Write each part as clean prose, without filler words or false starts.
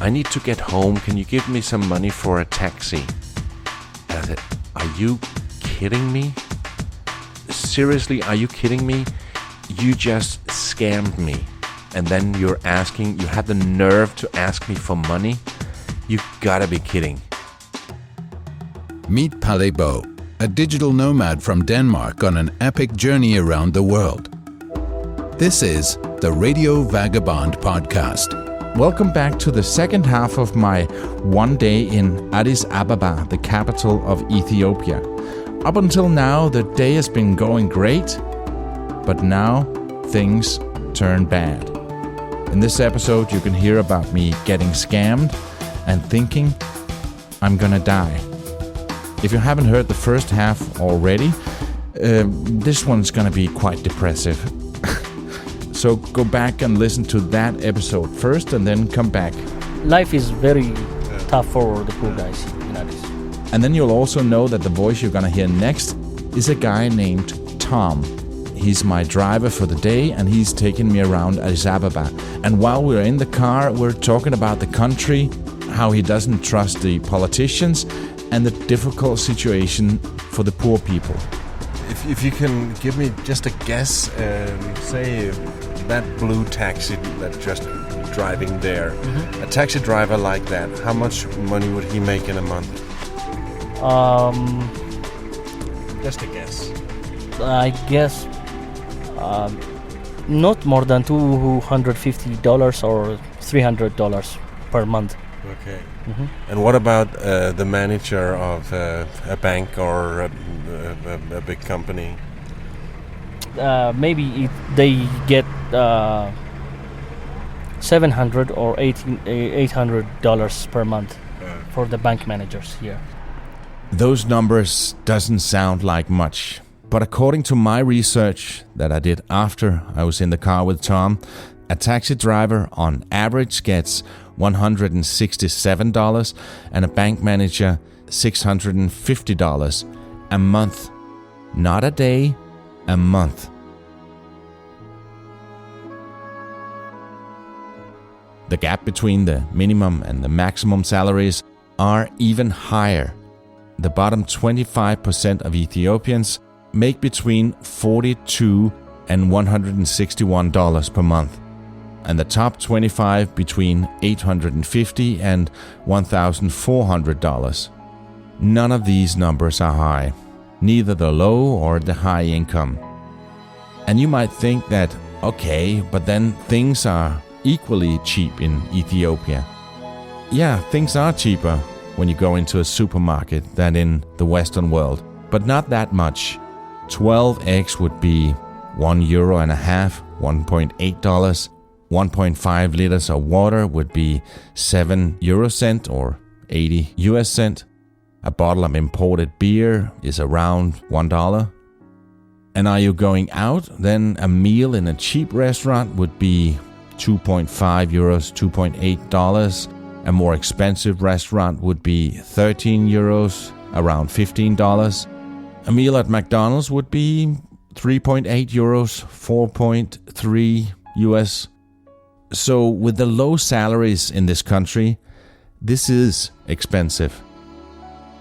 I need to get home. Can you give me some money for a taxi? And I said, are you kidding me? Seriously, are you kidding me? You just scammed me. And then you had the nerve to ask me for money? You gotta be kidding. Meet Palle Bo, a digital nomad from Denmark on an epic journey around the world. This is the Radio Vagabond podcast. Welcome back to the second half of my one day in Addis Ababa, the capital of Ethiopia. Up until now, the day has been going great, but now things turn bad. In this episode, you can hear about me getting scammed and thinking I'm gonna die. If you haven't heard the first half already, this one's gonna be quite depressive. So go back and listen to that episode first and then come back. Life is very tough for the poor guys in Addis. And then you'll also know that the voice you're gonna hear next is a guy named Tom. He's my driver for the day and he's taking me around Addis Ababa. And while we're in the car, we're talking about the country, how he doesn't trust the politicians, and the difficult situation for the poor people. If you can give me just a guess, say that blue taxi that's just driving there, a taxi driver like that, how much money would he make in a month? Just a guess. I guess not more than $250 or $300 per month. Okay. And what about the manager of a bank or a big company? Maybe they get $700 or $800 per month for the bank managers here. Those numbers doesn't sound like much, but according to my research that I did after I was in the car with Tom, a taxi driver on average gets $167 and a bank manager $650 a month. Not a day, a month. The gap between the minimum and the maximum salaries are even higher. The bottom 25% of Ethiopians make between $42 and $161 per month, and the top 25 between $850 and $1,400. None of these numbers are high, neither the low or the high income. And you might think that, okay, but then things are equally cheap in Ethiopia. Yeah, things are cheaper when you go into a supermarket than in the Western world, but not that much. 12 eggs would be €1.50, $1.8. 1.5 liters of water would be 7 euro cent or 80 US cent. A bottle of imported beer is around $1. And are you going out? Then a meal in a cheap restaurant would be 2.5 euros, $2.8. A more expensive restaurant would be 13 euros, around $15. A meal at McDonald's would be 3.8 euros, 4.3 US. So with the low salaries in this country, this is expensive.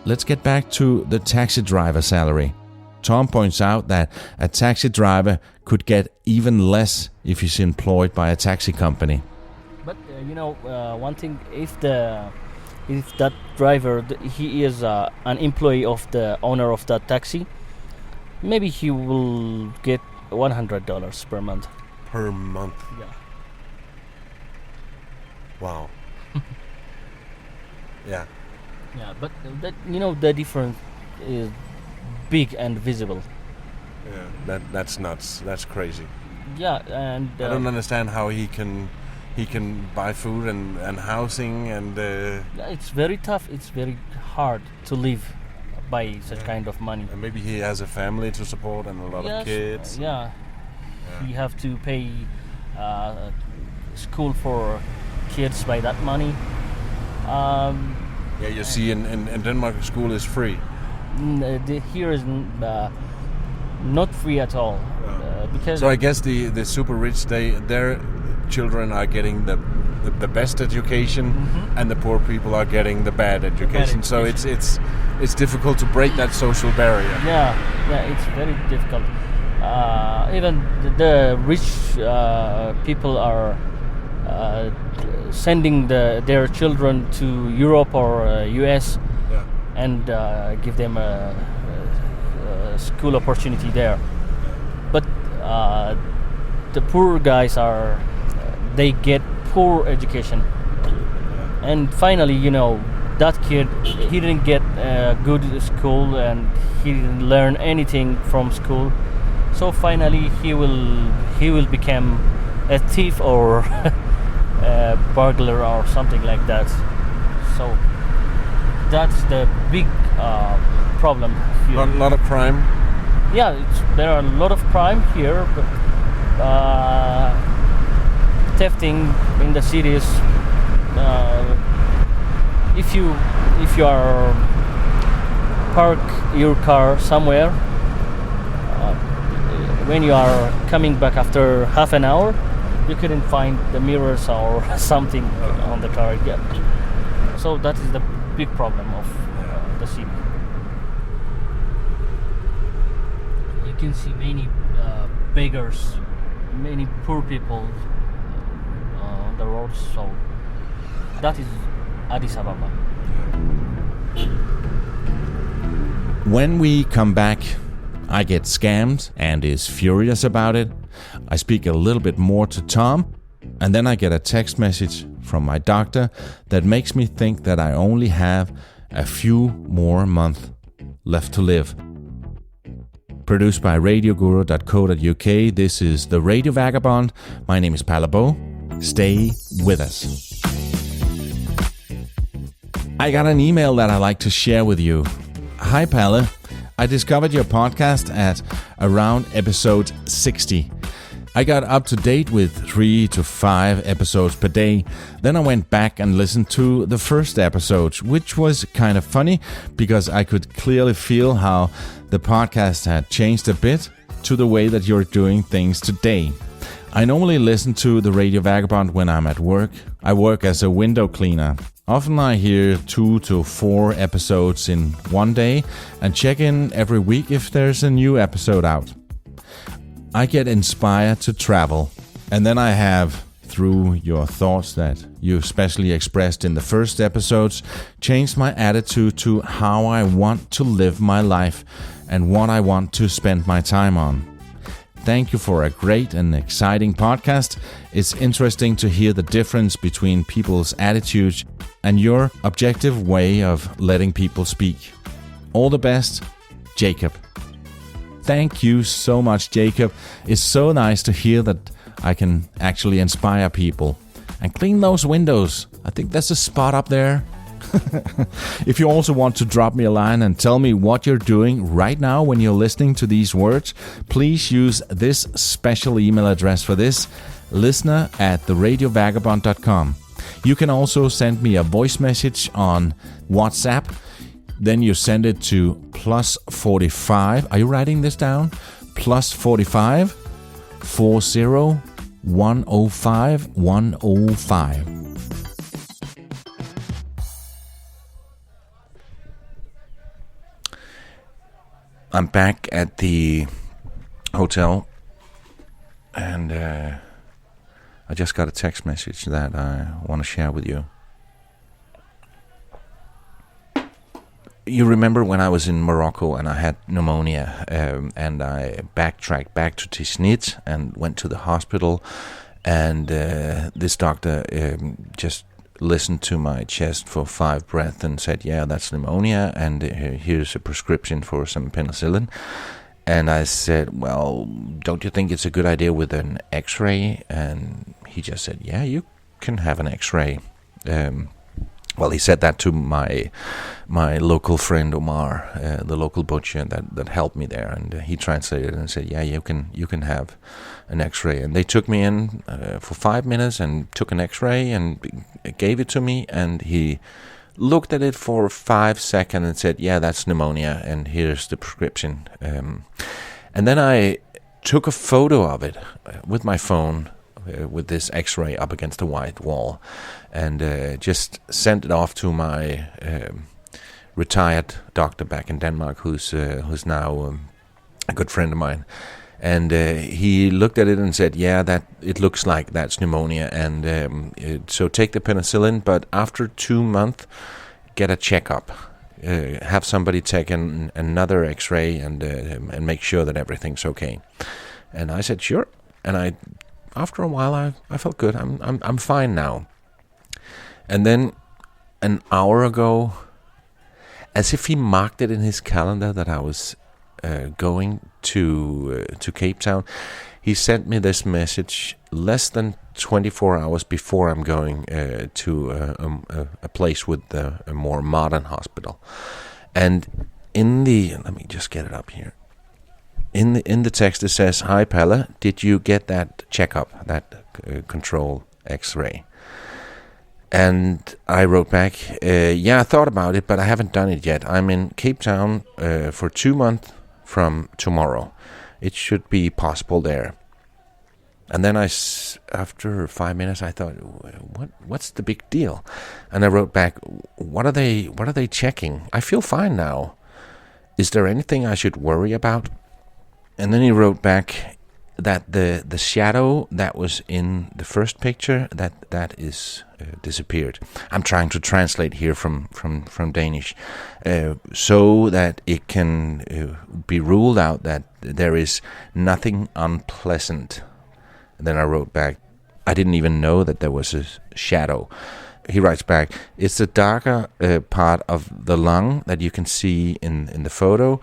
Let's get back to the taxi driver salary. Tom points out that a taxi driver could get even less if he's employed by a taxi company. But one thing, if that driver he is an employee of the owner of that taxi, maybe he will get $100 per month. Per month? Yeah. Wow. Yeah. Yeah, but the difference is big and visible. Yeah, that's nuts. That's crazy. Yeah, and I don't understand how he can buy food and housing and. Yeah, it's very tough. It's very hard to live by such kind of money. And maybe he has a family to support and a lot of kids. Yeah. He have to pay school for kids by that money. Yeah, you see, in Denmark, school is free. Here is not free at all. Because so I guess the super rich, their children are getting the the best education, and the poor people are getting the bad education. So it's difficult to break that social barrier. Yeah, it's very difficult. Even the rich people are sending their children to Europe or US, and give them a school opportunity there. But the poor guys they get poor education, and finally, that kid, he didn't get a good school and he didn't learn anything from school. So finally, he will become a thief or a burglar or something like that. So that's the big problem here. A lot of crime. Yeah, there are a lot of crime here, but thefting in the cities. If you are park your car somewhere, when you are coming back after half an hour, you couldn't find the mirrors or something on the car yet. So that is the big problem of the city. You can see many beggars, many poor people on the roads. So that is Addis Ababa. When we come back, I get scammed and is furious about it. I speak a little bit more to Tom, and then I get a text message from my doctor that makes me think that I only have a few more months left to live. Produced by radioguru.co.uk, this is The Radio Vagabond. My name is Palabo. Stay with us. I got an email that I'd like to share with you. Hi, Palle. I discovered your podcast at around episode 60. I got up to date with 3 to 5 episodes per day. Then I went back and listened to the first episode, which was kind of funny because I could clearly feel how the podcast had changed a bit to the way that you're doing things today. I normally listen to the Radio Vagabond when I'm at work. I work as a window cleaner. Often I hear 2 to 4 episodes in one day and check in every week if there's a new episode out. I get inspired to travel, and then I have, through your thoughts that you especially expressed in the first episodes, changed my attitude to how I want to live my life and what I want to spend my time on. Thank you for a great and exciting podcast. It's interesting to hear the difference between people's attitudes and your objective way of letting people speak. All the best, Jacob. Thank you so much, Jacob. It's so nice to hear that I can actually inspire people. And clean those windows. I think there's a spot up there. If you also want to drop me a line and tell me what you're doing right now when you're listening to these words, please use this special email address for this, listener@theradiovagabond.com. You can also send me a voice message on WhatsApp. Then you send it to +45. Are you writing this down? +45 40 105 105. I'm back at the hotel, and I just got a text message that I want to share with you. You remember when I was in Morocco and I had pneumonia, and I backtracked back to Tisnit and went to the hospital, and this doctor just listened to my chest for 5 breaths and said, yeah, that's pneumonia, and here's a prescription for some penicillin. And I said, well, don't you think it's a good idea with an x-ray? And he just said, yeah, you can have an x-ray. Well, he said that to my local friend Omar, the local butcher that helped me there, and he translated and said, "Yeah, you can have an X-ray." And they took me in for 5 minutes and took an X-ray and gave it to me, and he looked at it for 5 seconds and said, "Yeah, that's pneumonia, and here's the prescription." And then I took a photo of it with my phone with this X-ray up against a white wall, and just sent it off to my retired doctor back in Denmark, who's now a good friend of mine. And he looked at it and said, yeah, that it looks like that's pneumonia, and so take the penicillin, but after 2 months, get a checkup. Have somebody take another X-ray and make sure that everything's okay. And I said, sure. And after a while, I felt good. I'm fine now. And then an hour ago, as if he marked it in his calendar that I was going to Cape Town, he sent me this message less than 24 hours before I'm going to a place with a more modern hospital. And let me just get it up here. In the text it says, "Hi Palle, did you get that checkup, that control X-ray?" And I wrote back, yeah, I thought about it, but I haven't done it yet. I'm in Cape Town for 2 months from tomorrow. It should be possible there. And then after 5 minutes, I thought, what's the big deal? And I wrote back, what are they checking? I feel fine now. Is there anything I should worry about? And then he wrote back that the shadow that was in the first picture, that is disappeared. I'm trying to translate here from Danish, so that it can be ruled out that there is nothing unpleasant. And then I wrote back, I didn't even know that there was a shadow. He writes back, it's the darker part of the lung that you can see in the photo,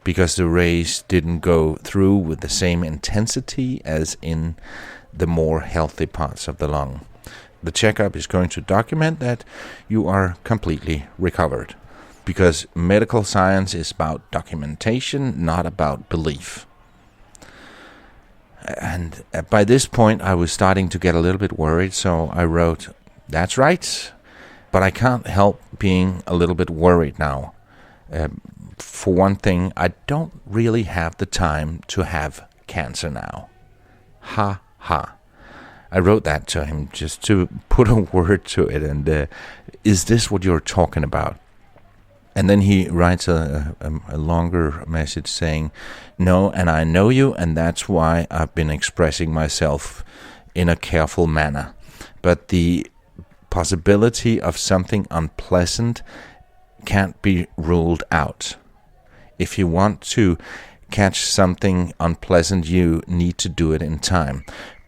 because the rays didn't go through with the same intensity as in the more healthy parts of the lung. The checkup is going to document that you are completely recovered, because medical science is about documentation, not about belief. And by this point, I was starting to get a little bit worried, so I wrote, that's right, but I can't help being a little bit worried now. For one thing, I don't really have the time to have cancer now. Ha ha. I wrote that to him just to put a word to it, and is this what you're talking about? And then he writes a longer message saying, no, and I know you, and that's why I've been expressing myself in a careful manner. But the possibility of something unpleasant can't be ruled out. If you want to catch something unpleasant, you need to do it in time.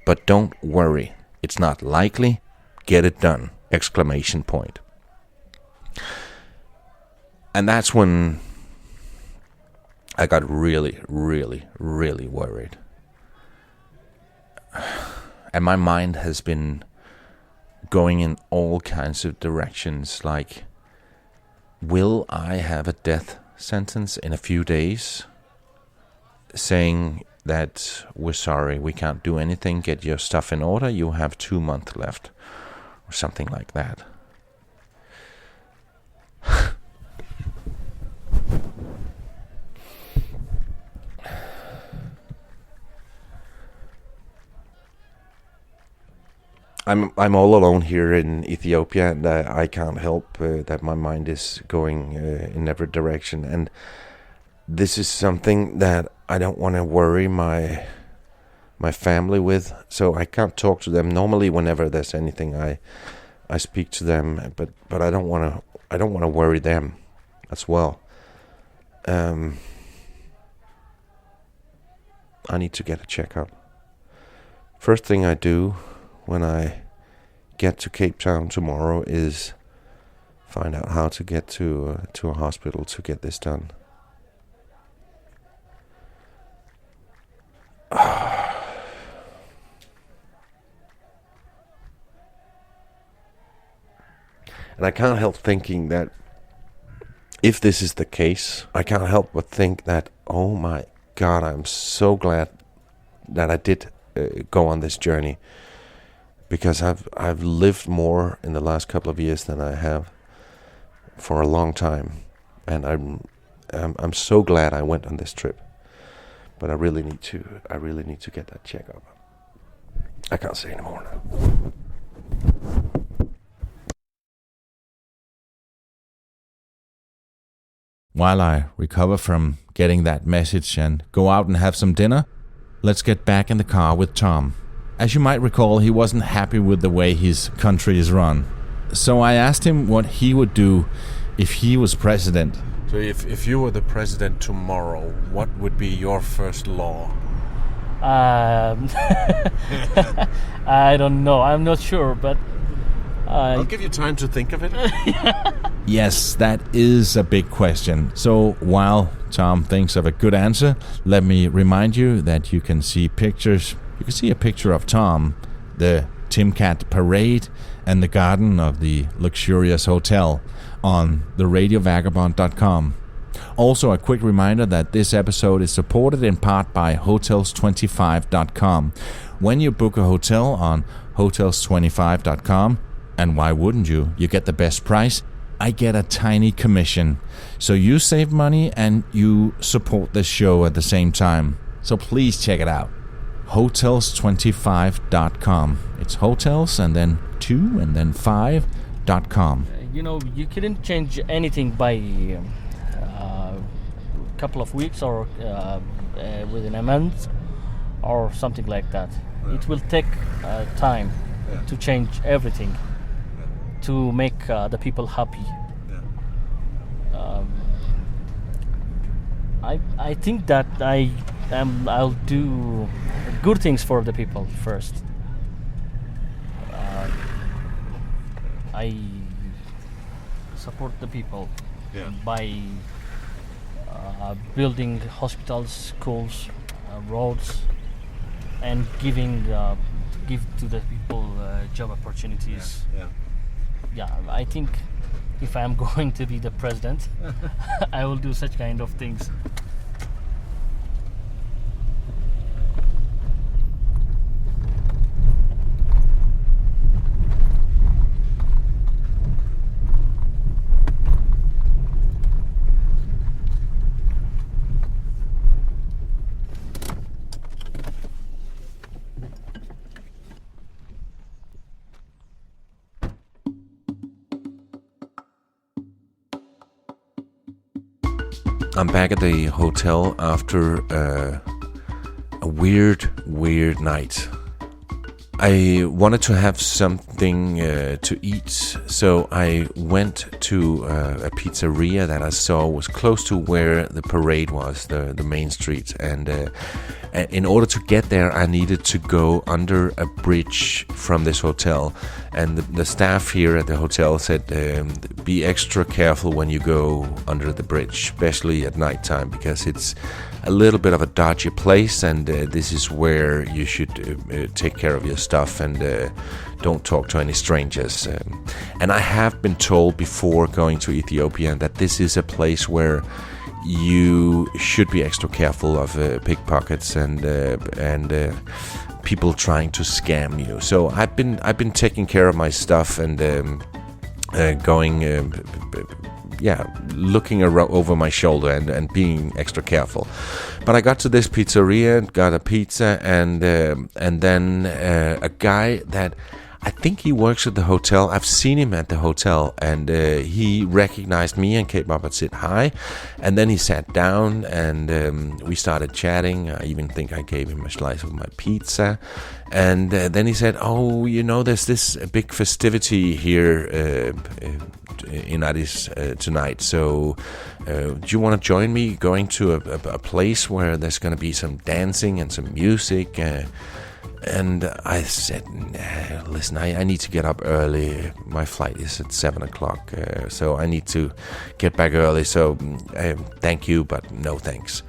But don't worry, it's not likely. Get it done! Exclamation point. And that's when I got really, really, really worried. And my mind has been going in all kinds of directions, like, will I have a death sentence in a few days? Saying that we're sorry, we can't do anything, get your stuff in order, you have 2 months left, or something like that. I'm all alone here in Ethiopia, and I can't help that my mind is going in every direction. And this is something that I don't want to worry my family with, so I can't talk to them. Normally, whenever there's anything, I speak to them, but I don't want to worry them as well. I need to get a checkup. First thing I do when I get to Cape Town tomorrow is find out how to get to a hospital to get this done. And I can't help thinking that if this is the case, I can't help but think that, oh my God, I'm so glad that I did go on this journey, because I've lived more in the last couple of years than I have for a long time, and I'm so glad I went on this trip. But I really need to get that checkup. I can't say anymore now. While I recover from getting that message and go out and have some dinner, let's get back in the car with Tom. As you might recall, he wasn't happy with the way his country is run. So I asked him what he would do if he was president. So if you were the president tomorrow, what would be your first law? I don't know. I'm not sure, but I'll give you time to think of it. Yes, that is a big question. So while Tom thinks of a good answer, let me remind you that you can see pictures. You can see a picture of Tom, the Timcat parade, and the garden of the luxurious hotel on theradiovagabond.com. Also, a quick reminder that this episode is supported in part by hotels25.com. When you book a hotel on hotels25.com, and why wouldn't you? You get the best price. I get a tiny commission. So you save money and you support this show at the same time. So please check it out. Hotels25.com. It's hotels and then 2 and then 5.com. You couldn't change anything by a couple of weeks or within a month or something like that. Yeah. It will take time to change everything, to make the people happy. Yeah. I think that I'll do good things for the people first. I support the people by building hospitals, schools, roads, and give to the people job opportunities. Yeah, I think if I'm going to be the president, I will do such kind of things. I'm back at the hotel after a weird night. I wanted to have something to eat, so I went to a pizzeria that I saw was close to where the parade was, the main street. And in order to get there, I needed to go under a bridge from this hotel. And the staff here at the hotel said, be extra careful when you go under the bridge, especially at nighttime, because it's a little bit of a dodgy place, and this is where you should take care of your stuff and don't talk to any strangers. And I have been told before going to Ethiopia that this is a place where you should be extra careful of pickpockets and people trying to scam you. So I've been taking care of my stuff and going. Looking over my shoulder and being extra careful. But I got to this pizzeria and got a pizza, and then a guy that I think he works at the hotel. I've seen him at the hotel, and he recognized me and came up and said hi. And then he sat down, and we started chatting. I even think I gave him a slice of my pizza. And then he said, oh, there's this big festivity here in Addis tonight. So do you want to join me going to a place where there's going to be some dancing and some music? And I said, listen, I need to get up early. My flight is at 7 o'clock, so I need to get back early. So thank you, but no thanks.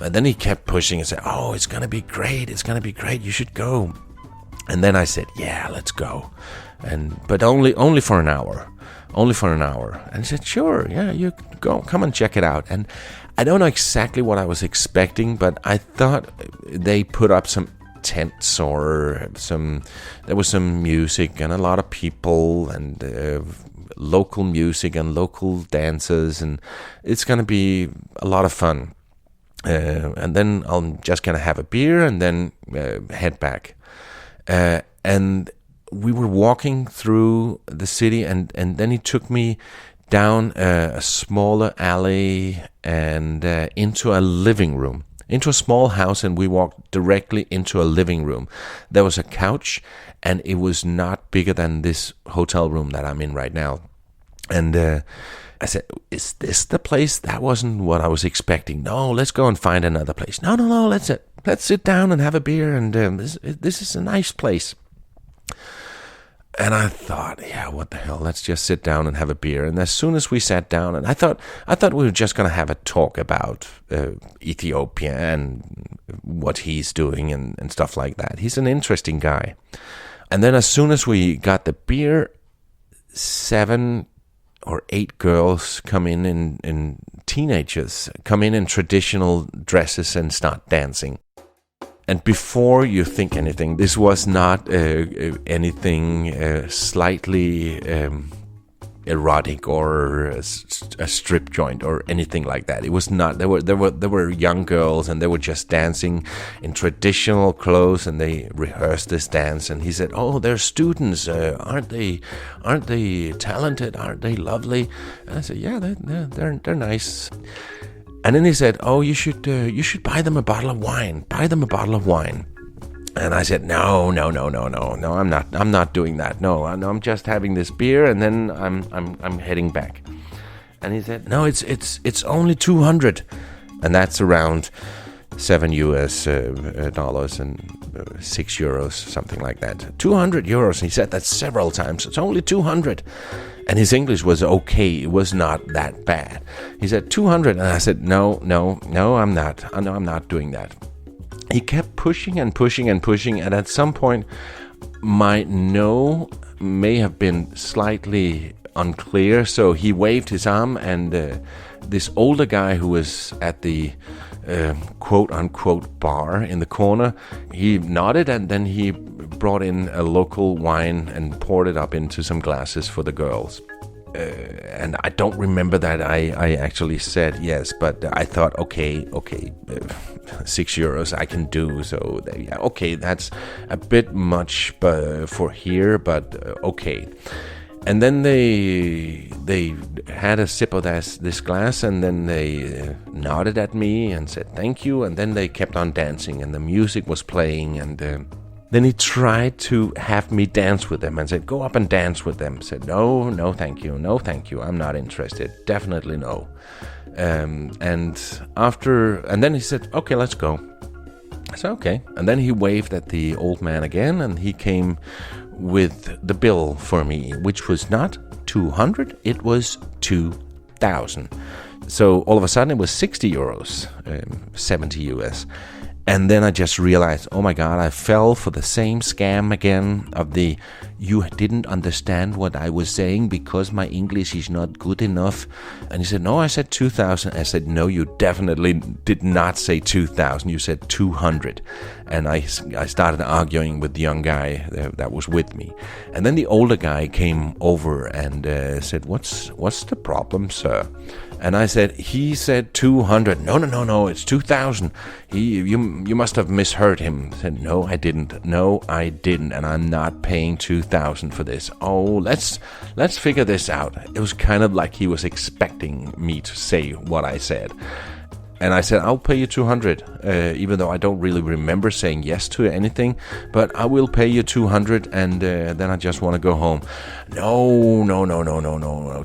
And then he kept pushing and said, oh, it's going to be great. It's going to be great. You should go. And then I said, yeah, let's go. But only for an hour. Only for an hour. And he said, sure, yeah, you go. Come and check it out. And I don't know exactly what I was expecting, but I thought they put up some tents or there was some music and a lot of people and local music and local dancers, and it's going to be a lot of fun. And then I'm just going to have a beer and then head back. And we were walking through the city, and then he took me down a smaller alley and into a living room, into a small house, and we walked directly into a living room. There was a couch, and it was not bigger than this hotel room that I'm in right now. And I said, is this the place? That wasn't what I was expecting. No, let's go and find another place. No, let's sit down and have a beer, and this is a nice place. And I thought, yeah, what the hell? Let's just sit down and have a beer. And as soon as we sat down, and I thought we were just going to have a talk about Ethiopia and what he's doing and stuff like that. He's an interesting guy. And then as soon as we got the beer, 7 or 8 girls come in teenagers, come in traditional dresses and start dancing. And before you think anything, this was not anything slightly erotic or a strip joint or anything like that. It was not. There were young girls, and they were just dancing in traditional clothes, and they rehearsed this dance. And he said, "Oh, they're students. Aren't they talented? Aren't they lovely?" And I said, "Yeah, they're nice." And then he said, "Oh, you should buy them a bottle of wine. Buy them a bottle of wine." And I said, "No, I'm not doing that. No, I'm just having this beer, and then I'm heading back." And he said, "No, it's only 200, and that's around $7 and €6, something like that. €200. He said that several times. It's only 200. And his English was okay. It was not that bad. He said 200, and I said, no, I'm not. I'm not doing that. He kept pushing and pushing and pushing, and at some point, my no may have been slightly unclear. So he waved his arm, and this older guy who was at the quote-unquote bar in the corner, he nodded, and then he brought in a local wine and poured it up into some glasses for the girls. And I don't remember that I actually said yes, but I thought, okay, €6 I can do. So yeah, okay, that's a bit much for here, but okay. And then they had a sip of this glass, and then they nodded at me and said thank you, and then they kept on dancing, and the music was playing, and then he tried to have me dance with them and said, "Go up and dance with them." I said, no, thank you, I'm not interested, definitely no. And then he said, "Okay, let's go." I said, "Okay." And then he waved at the old man again, and he came with the bill for me, which was not 200, it was 2,000. So all of a sudden it was €60, 70 US. And then I just realized, oh my God, I fell for the same scam again of the, you didn't understand what I was saying because my English is not good enough. And he said, no, I said 2,000. I said, no, you definitely did not say 2,000. You said 200. And I started arguing with the young guy that was with me. And then the older guy came over and said, what's the problem, sir? And I said, he said 200. No, it's 2,000. You must have misheard him. I said, no, I didn't. No, I didn't. And I'm not paying 2,000 for this. Oh, let's figure this out. It was kind of like he was expecting me to say what I said. And I said, I'll pay you 200, even though I don't really remember saying yes to anything. But I will pay you 200, and then I just want to go home. No,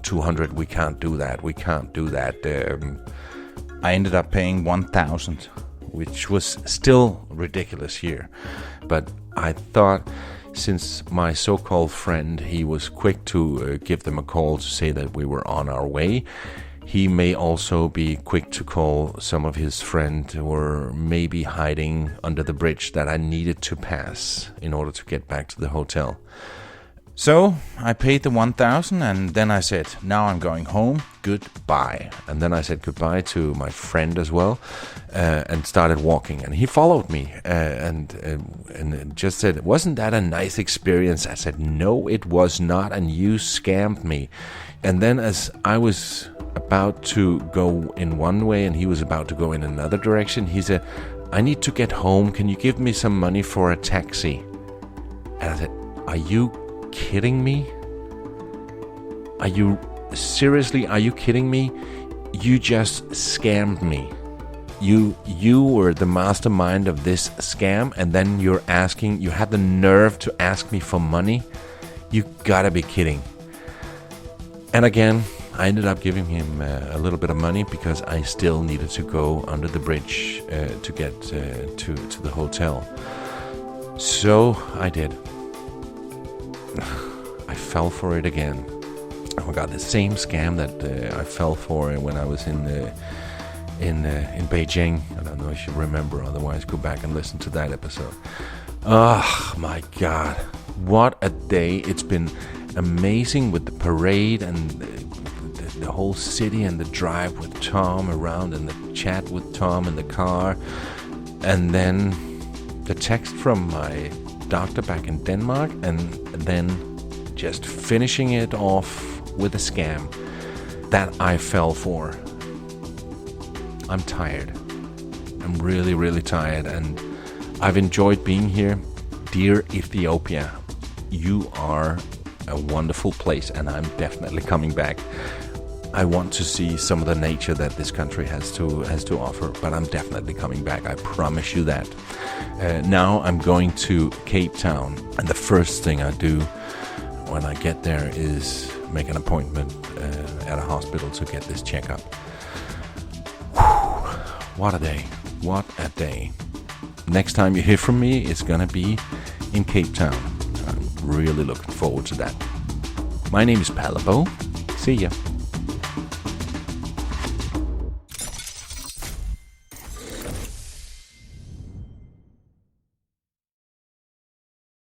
200, we can't do that. I ended up paying 1,000, which was still ridiculous here. But I thought, since my so-called friend, he was quick to give them a call to say that we were on our way, he may also be quick to call some of his friends who were maybe hiding under the bridge that I needed to pass in order to get back to the hotel. So I paid the 1,000, and then I said, now I'm going home, goodbye. And then I said goodbye to my friend as well, and started walking. And he followed me and just said, wasn't that a nice experience? I said, no, it was not, and you scammed me. And then as I was about to go in one way and he was about to go in another direction, he said, I need to get home. Can you give me some money for a taxi? And I said, are you kidding me? Are you kidding me? You just scammed me. You were the mastermind of this scam, and then you had the nerve to ask me for money? You gotta be kidding. And again, I ended up giving him a little bit of money because I still needed to go under the bridge to get to the hotel. So I did. I fell for it again. Oh God, the same scam that I fell for when I was in Beijing. I don't know if you remember, otherwise go back and listen to that episode. Oh my God, what a day. It's been amazing with the parade and the whole city and the drive with Tom around and the chat with Tom in the car. And then the text from my doctor back in Denmark, and then just finishing it off with a scam that I fell for. I'm tired. I'm really, really tired, and I've enjoyed being here. Dear Ethiopia, you are a wonderful place, and I'm definitely coming back. I want to see some of the nature that this country has to offer, but I'm definitely coming back. I promise you that. Now I'm going to Cape Town, and the first thing I do when I get there is make an appointment at a hospital to get this checkup. What a day. What a day. Next time you hear from me, it's going to be in Cape Town. I'm really looking forward to that. My name is Palabo. See ya.